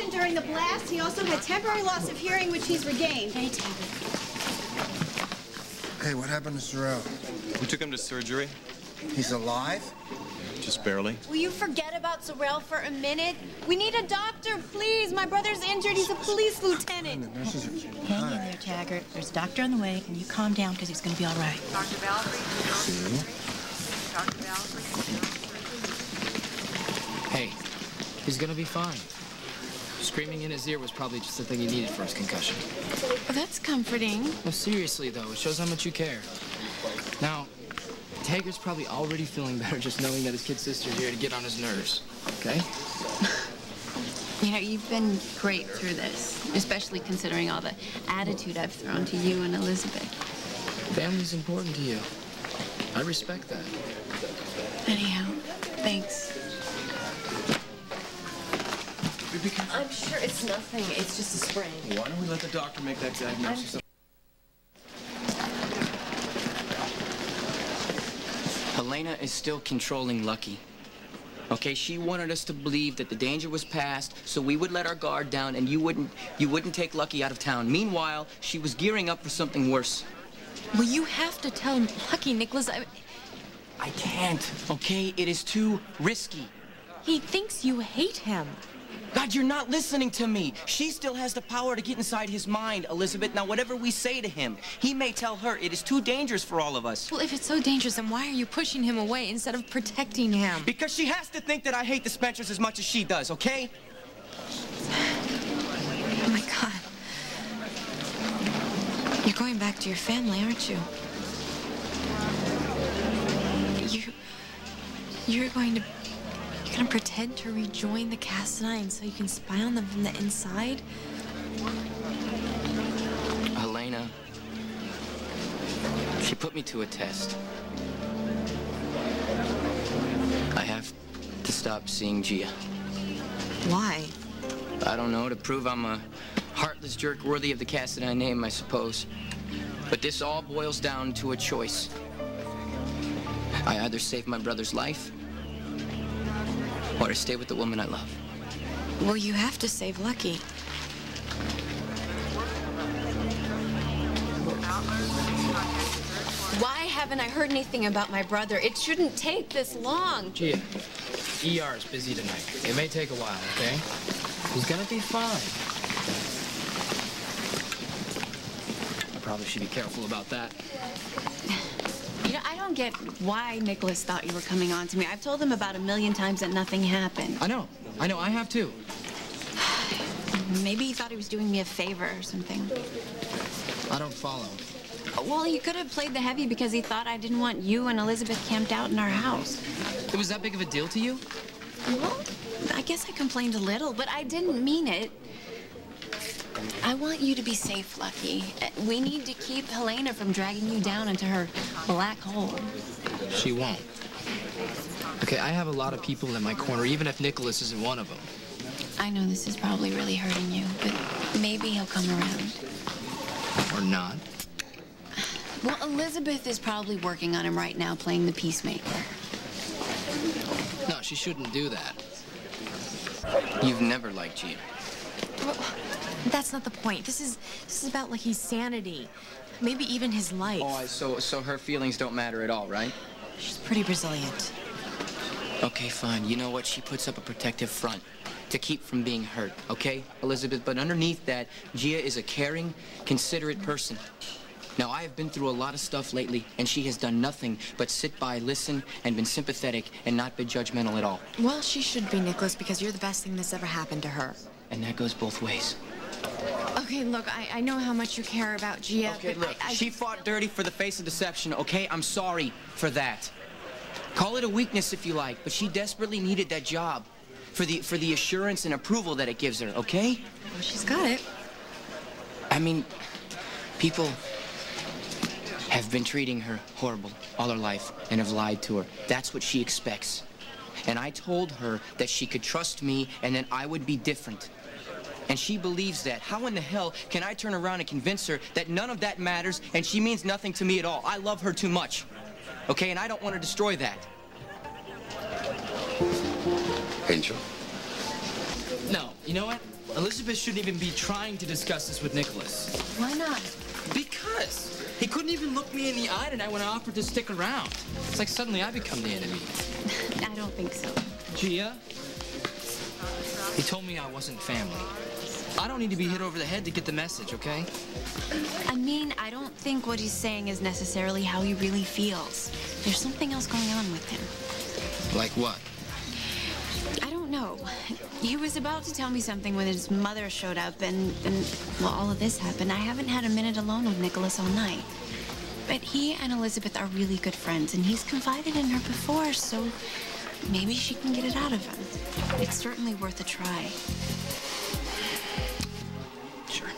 concussion during the blast. He also had temporary loss of hearing, which he's regained. Hey, Taggart. Hey, what happened to Sorrell? We took him to surgery. He's alive? Just barely. Will you forget about Sorrell for a minute? We need a doctor, please. My brother's injured. He's a police lieutenant. The nurses are... Hang in there, Taggart. There's a doctor on the way, and you calm down because he's going to be all right. Dr. Valerie. Dr. Valerie. Hey, he's gonna be fine. Screaming in his ear was probably just the thing he needed for his concussion. Well, that's comforting. No, seriously, though, it shows how much you care. Now, Taggart's probably already feeling better just knowing that his kid sister's here to get on his nerves, okay? You know, you've been great through this, especially considering all the attitude I've thrown to you and Elizabeth. Family's important to you. I respect that. Anyhow, thanks. I'm sure it's nothing. It's just a sprain. Why don't we let the doctor make that diagnosis? Helena is still controlling Lucky. Okay, she wanted us to believe that the danger was past, so we would let our guard down and you wouldn't take Lucky out of town. Meanwhile, she was gearing up for something worse. Well, you have to tell Lucky, Nicholas. I can't, okay? It is too risky. He thinks you hate him. God, you're not listening to me. She still has the power to get inside his mind, Elizabeth. Now, whatever we say to him, he may tell her it is too dangerous for all of us. Well, if it's so dangerous, then why are you pushing him away instead of protecting him? Because she has to think that I hate the Spencers as much as she does, okay? Oh, my God. You're going back to your family, aren't you? You're going to pretend to rejoin the Cassadine so you can spy on them from the inside? Helena, she put me to a test. I have to stop seeing Gia. Why? I don't know, to prove I'm a heartless jerk worthy of the Cassadine name, I suppose. But this all boils down to a choice. I either save my brother's life, or to stay with the woman I love. Well, you have to save Lucky. Why haven't I heard anything about my brother? It shouldn't take this long. Gia, ER is busy tonight. It may take a while, okay? He's gonna be fine. I probably should be careful about that. You know, I don't get why Nicholas thought you were coming on to me. I've told him about 1,000,000 times that nothing happened. I know, I have too. Maybe he thought he was doing me a favor or something. I don't follow. Well, he could have played the heavy because he thought I didn't want you and Elizabeth camped out in our house. It was that big of a deal to you? Well, I guess I complained a little, but I didn't mean it. I want you to be safe, Lucky. We need to keep Helena from dragging you down into her black hole. She won't. Okay, I have a lot of people in my corner, even if Nicholas isn't one of them. I know this is probably really hurting you, but maybe he'll come around. Or not. Well, Elizabeth is probably working on him right now, playing the peacemaker. No, she shouldn't do that. You've never liked Gia. Well, that's not the point. This is about Lucky's sanity. Maybe even his life. Oh, so her feelings don't matter at all, right? She's pretty resilient. Okay, fine. You know what? She puts up a protective front to keep from being hurt, okay, Elizabeth? But underneath that, Gia is a caring, considerate person. Now, I have been through a lot of stuff lately, and she has done nothing but sit by, listen, and been sympathetic and not been judgmental at all. Well, she should be, Nicholas, because you're the best thing that's ever happened to her. And that goes both ways. Okay, look, I know how much you care about Gia. Okay, look, she fought dirty for the face of deception, okay? I'm sorry for that. Call it a weakness if you like, but she desperately needed that job for the assurance and approval that it gives her, okay? Well, she's got it. I mean, people have been treating her horrible all her life and have lied to her. That's what she expects. And I told her that she could trust me and then I would be different. And she believes that. How in the hell can I turn around and convince her that none of that matters and she means nothing to me at all? I love her too much. Okay, and I don't want to destroy that. Angel. No, you know what? Elizabeth shouldn't even be trying to discuss this with Nicholas. Why not? Because he couldn't even look me in the eye tonight when I offered to stick around. It's like suddenly I become the enemy. I don't think so. Gia, he told me I wasn't family. I don't need to be hit over the head to get the message, okay? I mean, I don't think what he's saying is necessarily how he really feels. There's something else going on with him. Like what? I don't know. He was about to tell me something when his mother showed up and well, all of this happened. I haven't had a minute alone with Nicholas all night. But he and Elizabeth are really good friends, and he's confided in her before, so maybe she can get it out of him. It's certainly worth a try. Sure.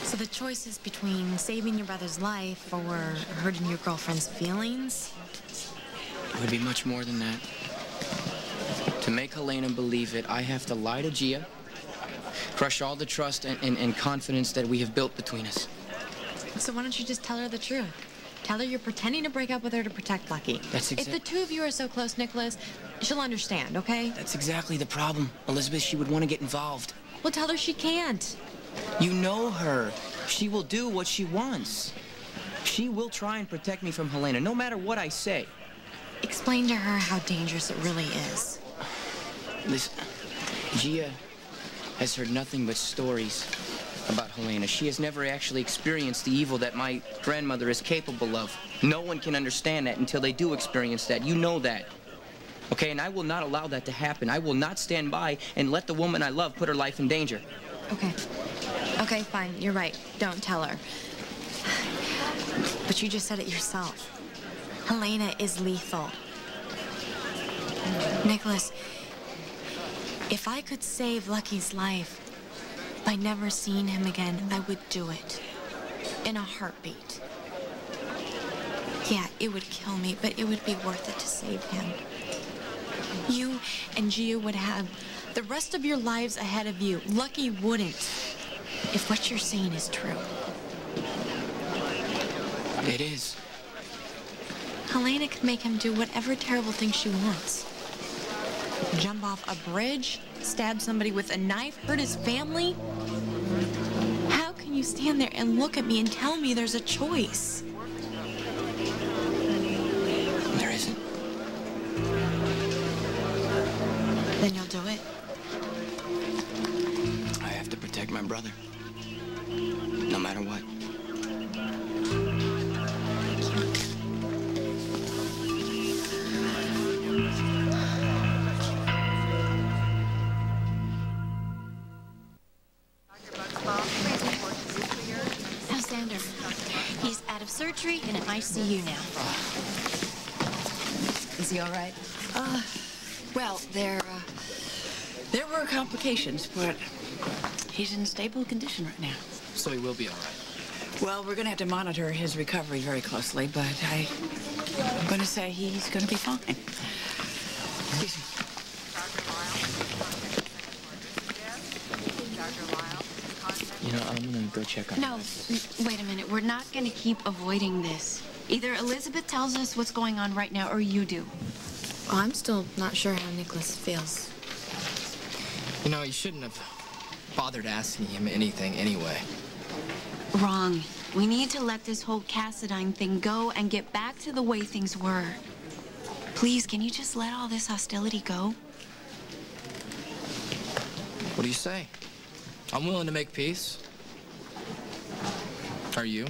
So the choice is between saving your brother's life or hurting your girlfriend's feelings? It would be much more than that. To make Helena believe it, I have to lie to Gia, crush all the trust and confidence that we have built between us. So why don't you just tell her the truth? Tell her you're pretending to break up with her to protect Lucky. That's If the two of you are so close, Nicholas, she'll understand, okay? That's exactly the problem. Elizabeth, she would want to get involved. Well, tell her she can't. You know her. She will do what she wants. She will try and protect me from Helena, no matter what I say. Explain to her how dangerous it really is. Listen, Gia has heard nothing but stories about Helena. She has never actually experienced the evil that my grandmother is capable of. No one can understand that until they do experience that. You know that. Okay, and I will not allow that to happen. I will not stand by and let the woman I love put her life in danger. Okay. Okay, fine. You're right. Don't tell her. But you just said it yourself. Helena is lethal. Nicholas, if I could save Lucky's life by never seeing him again, I would do it. In a heartbeat. Yeah, it would kill me, but it would be worth it to save him. You and Gia would have the rest of your lives ahead of you. Lucky wouldn't, if what you're saying is true. It is. Helena could make him do whatever terrible thing she wants. Jump off a bridge, stab somebody with a knife, hurt his family. How can you stand there and look at me and tell me there's a choice? There isn't. Then you'll do it. I have to protect my brother. No matter what. Alexander, he's out of surgery and in ICU now. Is he all right? Well, there were complications, but he's in stable condition right now. So he will be all right. Well, we're going to have to monitor his recovery very closely, but I'm going to say he's going to be fine. Excuse me. You know, I'm gonna go check on No, wait a minute. We're not going to keep avoiding this. Either Elizabeth tells us what's going on right now, or you do. Well, I'm still not sure how Nicholas feels. You know, you shouldn't have bothered asking him anything anyway. Wrong. We need to let this whole Cassadine thing go and get back to the way things were. Please, can you just let all this hostility go? What do you say? I'm willing to make peace. Are you?